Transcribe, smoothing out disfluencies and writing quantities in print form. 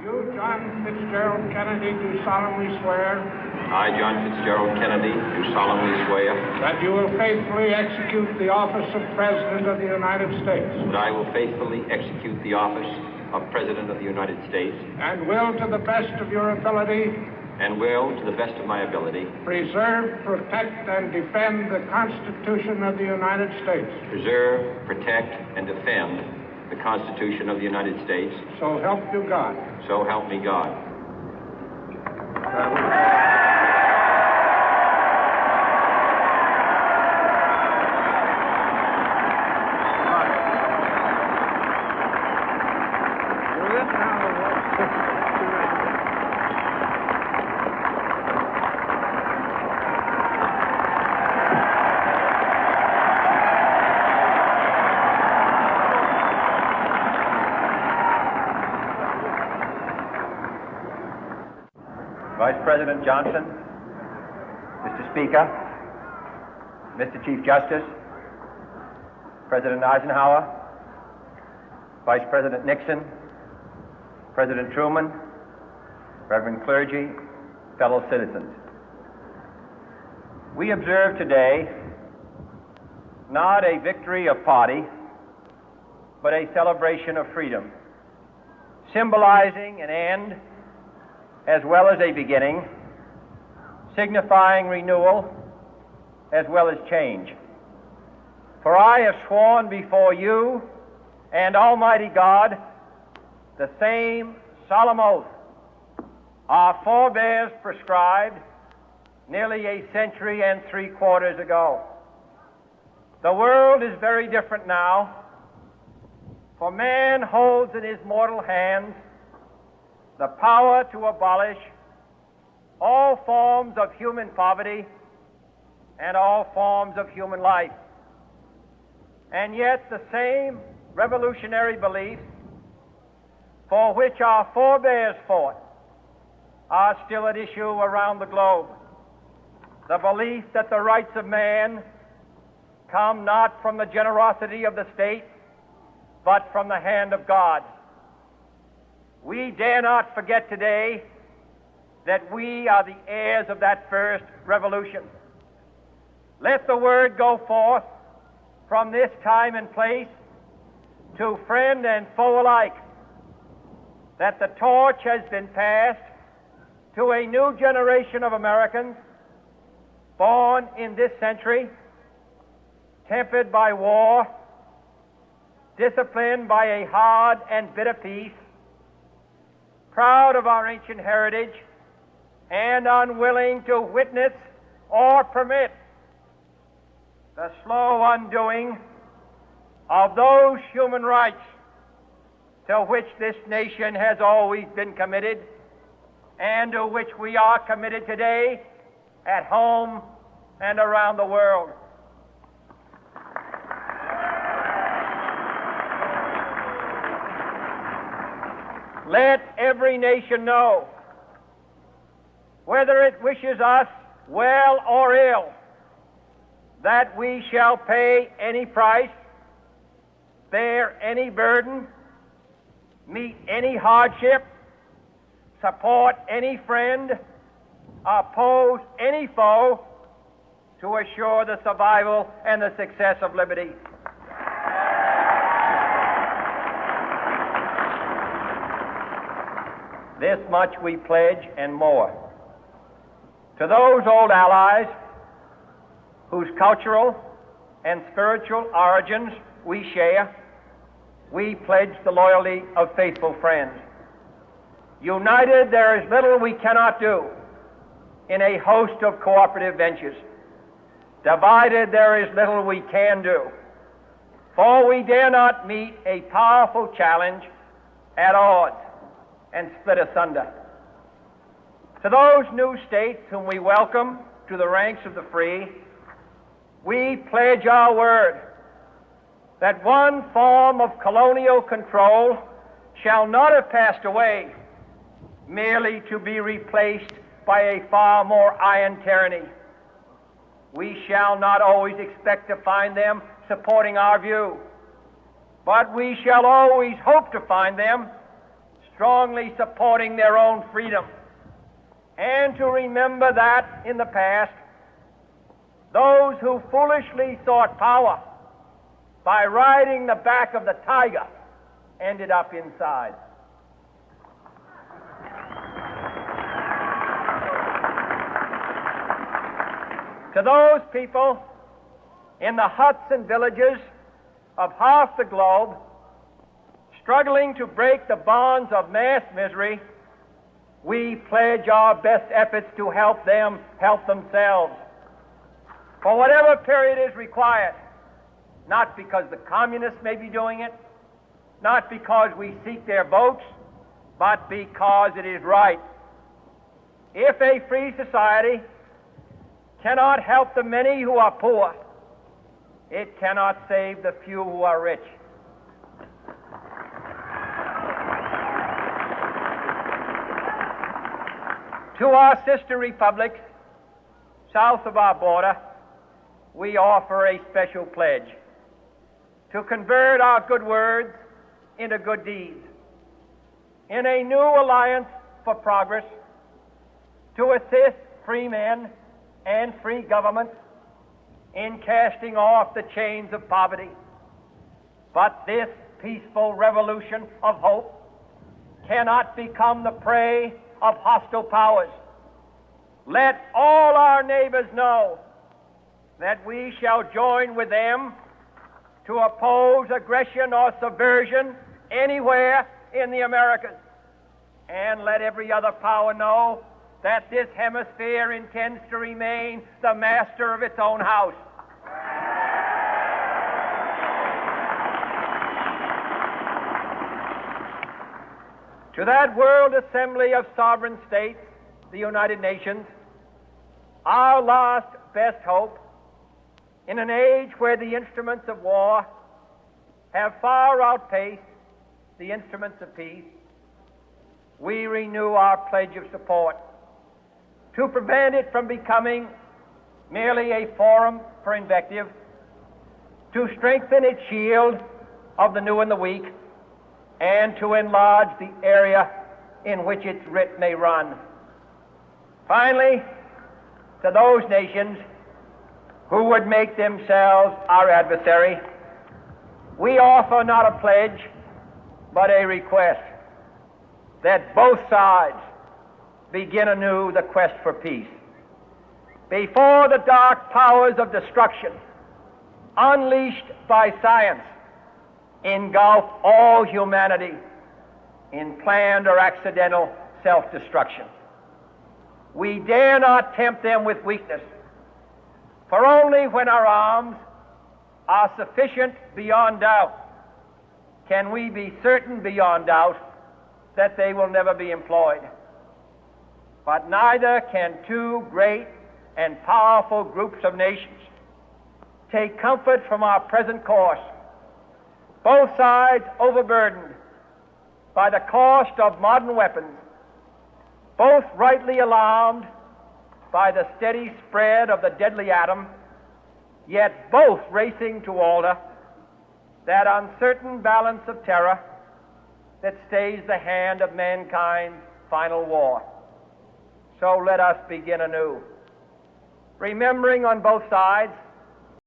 You, John Fitzgerald Kennedy, do solemnly swear. I, John Fitzgerald Kennedy, do solemnly swear. That you will faithfully execute the office of President of the United States. That I will faithfully execute the office of President of the United States. And will, to the best of your ability. And will, to the best of my ability. Preserve, protect, and defend the Constitution of the United States. Preserve, protect, and defend the Constitution of the United States. So help you God. So help me God. Vice President Johnson, Mr. Speaker, Mr. Chief Justice, President Eisenhower, Vice President Nixon, President Truman, Reverend clergy, fellow citizens. We observe today not a victory of party, but a celebration of freedom, symbolizing an end as well as a beginning, signifying renewal as well as change. For I have sworn before you and Almighty God the same solemn oath our forebears prescribed nearly a century and 3/4 ago. The world is very different now, for man holds in his mortal hands the power to abolish all forms of human poverty and all forms of human life. And yet the same revolutionary beliefs for which our forebears fought are still at issue around the globe. The belief that the rights of man come not from the generosity of the state, but from the hand of God. We dare not forget today that we are the heirs of that first revolution. Let the word go forth from this time and place to friend and foe alike that the torch has been passed to a new generation of Americans born in this century, tempered by war, disciplined by a hard and bitter peace, proud of our ancient heritage, and unwilling to witness or permit the slow undoing of those human rights to which this nation has always been committed and to which we are committed today at home and around the world. Let every nation know, whether it wishes us well or ill, that we shall pay any price, bear any burden, meet any hardship, support any friend, oppose any foe to assure the survival and the success of liberty. This much we pledge and more. To those old allies whose cultural and spiritual origins we share, we pledge the loyalty of faithful friends. United, there is little we cannot do in a host of cooperative ventures. Divided, there is little we can do, for we dare not meet a powerful challenge at odds and split asunder. To those new states whom we welcome to the ranks of the free, we pledge our word that one form of colonial control shall not have passed away, merely to be replaced by a far more iron tyranny. We shall not always expect to find them supporting our view, but we shall always hope to find them strongly supporting their own freedom, and to remember that in the past, those who foolishly sought power by riding the back of the tiger ended up inside. To those people in the huts and villages of half the globe struggling to break the bonds of mass misery, we pledge our best efforts to help them help themselves for whatever period is required, not because the communists may be doing it, not because we seek their votes, but because it is right. If a free society cannot help the many who are poor, it cannot save the few who are rich. To our sister republics south of our border, we offer a special pledge to convert our good words into good deeds, in a new alliance for progress, to assist free men and free governments in casting off the chains of poverty. But this peaceful revolution of hope cannot become the prey of hostile powers. Let all our neighbors know that we shall join with them to oppose aggression or subversion anywhere in the Americas. And let every other power know that this hemisphere intends to remain the master of its own house. To that World Assembly of Sovereign States, the United Nations, our last best hope, in an age where the instruments of war have far outpaced the instruments of peace, we renew our pledge of support to prevent it from becoming merely a forum for invective, to strengthen its shield of the new and the weak, and to enlarge the area in which its writ may run. Finally, to those nations who would make themselves our adversary, we offer not a pledge, but a request that both sides begin anew the quest for peace. Before the dark powers of destruction, unleashed by science, engulf all humanity in planned or accidental self-destruction, we dare not tempt them with weakness, for only when our arms are sufficient beyond doubt can we be certain beyond doubt that they will never be employed. But neither can two great and powerful groups of nations take comfort from our present course, both sides overburdened by the cost of modern weapons, both rightly alarmed by the steady spread of the deadly atom, yet both racing to alter that uncertain balance of terror that stays the hand of mankind's final war. So let us begin anew, remembering on both sides